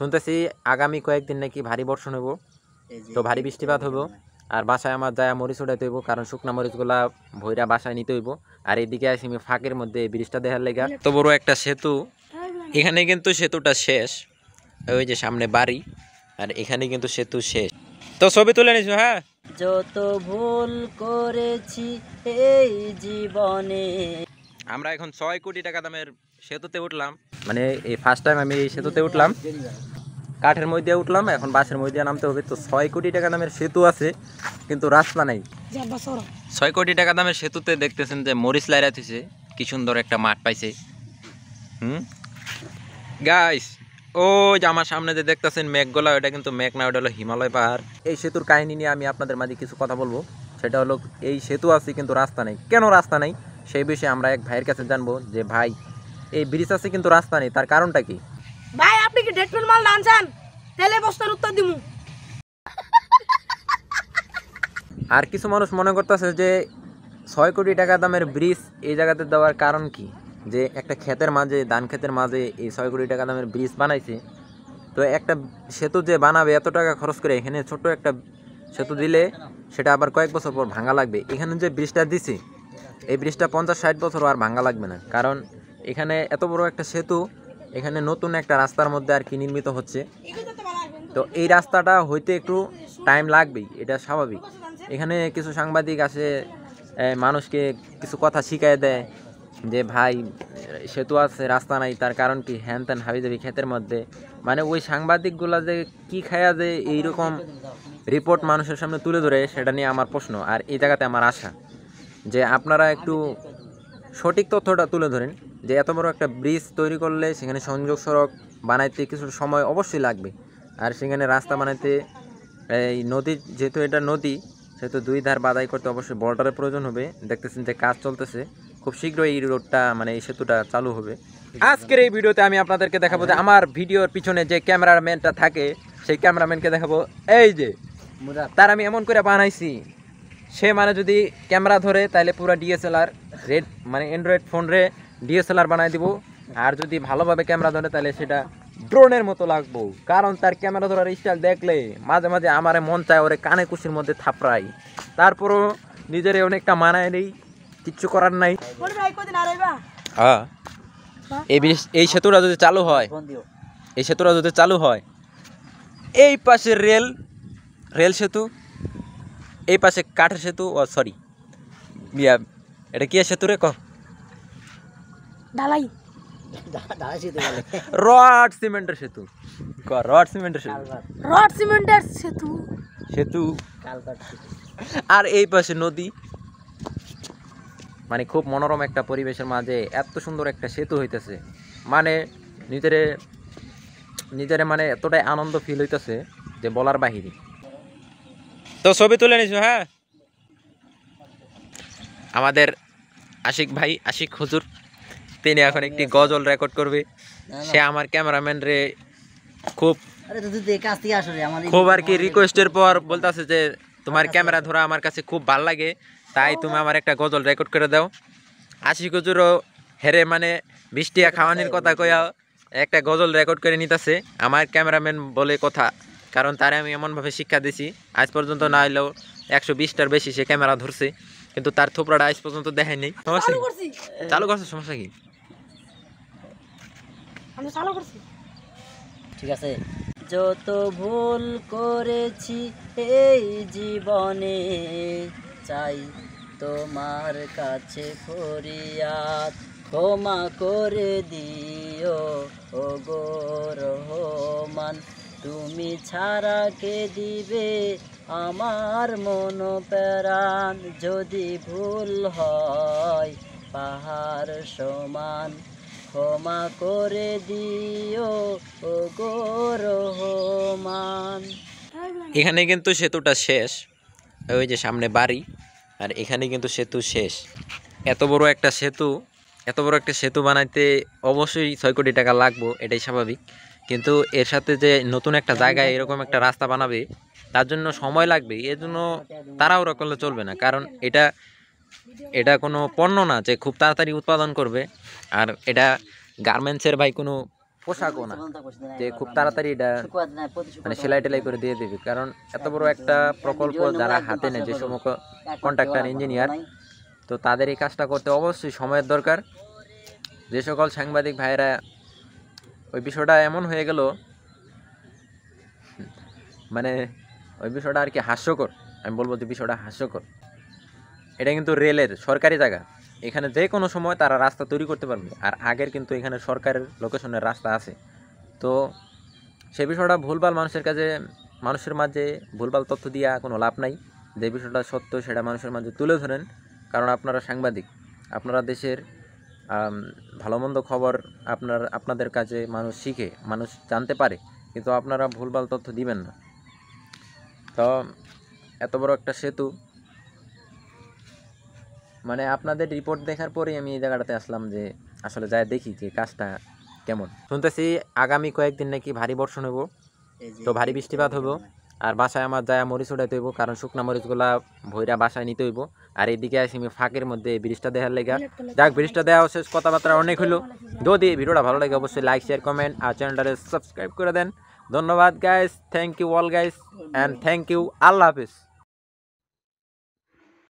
শুনতেছি আগামী কয়েকদিন নাকি ভারী বর্ষণ হইব, তো ভারী বৃষ্টিপাত হইব। আর বাসায় আমার যায় মরিচ উঠাইতে হইব, কারণ শুকনা মরিচগুলা ভইরা বাসায় নিতে হইব। আর এইদিকে আসি আমি ফাঁকের মধ্যে ব্রিজটা দেখার লেগা, তো বড় একটা সেতু। এখানে কিন্তু সেতুটা শেষ, ওই যে সামনে বাড়ি, আর এখানে কিন্তু সেতু শেষ। তো ছবি তুলে নিছো? হ্যাঁ, যত ভুল করেছি এই জীবনে। আমরা এখন 6 কোটি টাকা দামের সেতুতে উঠলাম, মানে এই ফার্স্ট টাইম আমি এই সেতুতে উঠলাম। কাঠের মধ্যে উঠলাম, এখন বাসের মধ্যে নামতে হবে। তো 6 কোটি টাকা দামের সেতু আছে, কিন্তু রাস্তা নাই। 6 কোটি টাকা দামের সেতুতে দেখতেছেন যে মরিচ লাইরা থিছে, কি সুন্দর একটা মাঠ পাইছে। গাইস, ও যে আমার সামনে যে দেখতেছেন মেঘগুলা, ওটা কিন্তু মেঘ না, ওটা হলো হিমালয় পাহাড়। এই সেতুর কাহিনী নিয়ে আমি আপনাদের মাঝে কিছু কথা বলবো। সেটা হলো, এই সেতু আছে কিন্তু রাস্তা নেই। কেন রাস্তা নেই সেই বিষয়ে আমরা এক ভাইয়ের কাছে জানবো। যে ভাই, এই ব্রিজ আছে কিন্তু রাস্তা নেই, তার কারণটা কি? ভাই আপনি কি ডেটপেল মাল আনছেন? তেলে বস্তার উত্তর দিমু। আর কিছু মানুষ মনে করতেছে যে 6 কোটি টাকা দামের ব্রিজ এই জায়গাতে দেওয়ার কারণ কি? যে একটা ক্ষেতের মাঝে, ধান ক্ষেতের মাঝে এই 6 কোটি টাকা দামের ব্রিজ বানাইছে। তো একটা সেতু যে বানাবে এত টাকা খরচ করে, এখানে ছোট্ট একটা সেতু দিলে সেটা আবার কয়েক বছর পর ভাঙা লাগবে। এখানে যে ব্রিজটা দিছে, এই ব্রিজটা 50-60 বছর আর ভাঙা লাগবে না, কারণ এখানে এত বড় একটা সেতু, এখানে নতুন একটা রাস্তার মধ্যে আর কি নির্মিত হচ্ছে। তো এই রাস্তাটা হইতে একটু টাইম লাগবেই, এটা স্বাভাবিক। এখানে কিছু সাংবাদিক আসে, মানুষকে কিছু কথা শিখায় দেয় যে ভাই সেতু আছে রাস্তা নাই, তার কারণ কি, হ্যান ত্যান হাবিজাবি ক্ষেতের মধ্যে। মানে ওই সাংবাদিকগুলা যে কি খায়া যে এইরকম রিপোর্ট মানুষের সামনে তুলে ধরে, সেটা নিয়ে আমার প্রশ্ন। আর এই জায়গাতে আমার আশা যে আপনারা একটু সঠিক তথ্যটা তুলে ধরেন, যে এত বড় একটা ব্রিজ তৈরি করলে সেখানে সংযোগ সড়ক বানাইতে কিছু সময় অবশ্যই লাগবে। আর সেখানে রাস্তা বানাইতে এই নদী, যেহেতু এটা নদী, সেহেতু দুই ধার বাধাই করতে অবশ্যই বর্ডারের প্রয়োজন হবে। দেখতেছেন যে কাজ চলতেছে, খুব শীঘ্রই এই রোডটা, মানে এই সেতুটা চালু হবে। আজকের এই ভিডিওতে আমি আপনাদেরকে দেখাবো যে আমার ভিডিওর পিছনে যে ক্যামেরাম্যানটা থাকে, সেই ক্যামেরাম্যানকে দেখাবো। এই যে তার আমি এমন করে বানাইছি, সে মানে যদি ক্যামেরা ধরে তাহলে পুরো ডিএসএলআর রেড, মানে অ্যান্ড্রয়েড ফোন রে ডিএসএলআর বানাই দিব। আর যদি ভালোভাবে ক্যামেরা ধরে তাহলে সেটা ড্রোনের মতো লাগবো, কারণ তার ক্যামেরা ধরার স্টাইল দেখলে মাঝে মাঝে আমার মন চায় ওরে কানে কুশির মধ্যে থাপড়াই। তারপরও নিজের অনেকটা মানায় নেই, কিচ্ছু করার নাই। হ্যাঁ, এই সেতুটা যদি চালু হয়, এই সেতুটা যদি চালু হয়, এই পাশে রেল সেতু, এই পাশে কাঠের সেতু, ও সরি এটা কি সেতু রে, ঢালাই রড সিমেন্টের সেতু, রড সিমেন্টের সেতু, রড সিমেন্টের সেতু সেতু। আর এই পাশে নদী, মানে খুব মনোরম একটা পরিবেশের মাঝে এত সুন্দর একটা সেতু হইতেছে, মানে নিজেরে মানে এতটাই আনন্দ ফিল হইতেছে যে বলার বাহিরে। তো ছবি তুলে নিছো? হ্যাঁ, আমাদের আশিক ভাই, আশিক হুজুর, তিনি এখন একটি গজল রেকর্ড করবে। সে আমার ক্যামেরাম্যান রে খুব আর কি রিকোয়েস্টের পর বলতেছে যে তোমার ক্যামেরা ধরা আমার কাছে খুব ভাল লাগে, তাই তুমি আমার একটা গজল রেকর্ড করে দাও। আশিক হুজুরও হেরে মানে বৃষ্টিয়া খাওয়ানির কথা কয়া একটা গজল রেকর্ড করে নিতেছে আমার ক্যামেরাম্যান বলে কথা, কারণ তারে আমি এমনভাবে শিক্ষা দিছি, আজ পর্যন্ত না হলেও 120টার বেশি সে ক্যামেরা ধরছে, কিন্তু তার থোপড়াটা আজ পর্যন্ত দেখায়নি। চালু করছে, সমস্যা কি? ঠিক আছে। যত ভুল করেছি এই জীবনে, চাই তোমার কাছে ফরিয়াদ, ক্ষমা করে দিও ও গো রহমান। তুমি ছাড়া কে দিবে আমার মন প্রাণ, যদি ভুল হয় পাহাড় সমান, ক্ষমা করে দিও ও গো রহমান। এখানে কিন্তু সেতুটা শেষ, ওই যে সামনে বাড়ি, আর এখানে কিন্তু সেতু শেষ। এত বড় একটা সেতু বানাইতে অবশ্যই 6 কোটি টাকা লাগবে, এটাই স্বাভাবিক। কিন্তু এর সাথে যে নতুন একটা জায়গায় এরকম একটা রাস্তা বানাবে, তার জন্য সময় লাগবে। এর জন্য তাড়াহুড়া করলে চলবে না, কারণ এটা কোনো পণ্য না যে খুব তাড়াতাড়ি উৎপাদন করবে। আর এটা গার্মেন্টসের ভাই কোনো পোশাকও না, যে খুব তাড়াতাড়ি এটা মানে সেলাই টেলাই করে দিয়ে দেবে। কারণ এত বড় একটা প্রকল্প যারা হাতে নেয়, যে সমস্ত কন্ট্রাক্টর ইঞ্জিনিয়ার, তো তাদের এই কাজটা করতে অবশ্যই সময়ের দরকার। যে সকল সাংবাদিক ভাইয়েরা, ওই বিষয়টা এমন হয়ে গেল, মানে ওই বিষয়টা আর কি হাস্যকর। আমি বলবো যে বিষয়টা হাস্যকর। এটা কিন্তু রেলের সরকারি জায়গা, এখানে যে কোনো সময় তারা রাস্তা তৈরি করতে পারবে। আর আগের কিন্তু এখানে সরকারের লোকেশনের রাস্তা আছে। তো সে বিষয়টা ভুলভাল মানুষের মাঝে ভুলভাল তথ্য দিয়া কোনো লাভ নাই। যে বিষয়টা সত্য সেটা মানুষের মাঝে তুলে ধরেন, কারণ আপনারা সাংবাদিক, আপনারা দেশের ভালো মন্দ খবর আপনাদের কাছে মানুষ শিখে, মানুষ জানতে পারে, কিন্তু আপনারা ভুলভাল তথ্য দিবেন না। তো এত বড় একটা সেতু, মানে আপনাদের রিপোর্ট দেখার পরেই আমি এই জায়গাটাতে আসলাম, যে আসলে যাই দেখি যে কাজটা কেমন। শুনতেছি আগামী কয়েকদিন নাকি ভারী বর্ষণ হইব, তো ভারী বৃষ্টিপাত হইব। আর বাসায় আমার যায় মরিচ উঠাইতে হইব, কারণ শুকনা মরিচগুলা ভৈরা বাসায় নিতে হইব। আর এইদিকে আসি আমি ফাঁকের মধ্যে ব্রিজটা দেওয়ার লেগা। যাক, ব্রিজটা দেওয়া শেষ, কথাবার্তা অনেক হইলো। যদি ভিডিওটা ভালো লাগে অবশ্যই লাইক, শেয়ার, কমেন্ট আর চ্যানেলটারে সাবস্ক্রাইব করে দেন। ধন্যবাদ guys, thank you all guys, and thank you, আল্লাহ হাফিজ।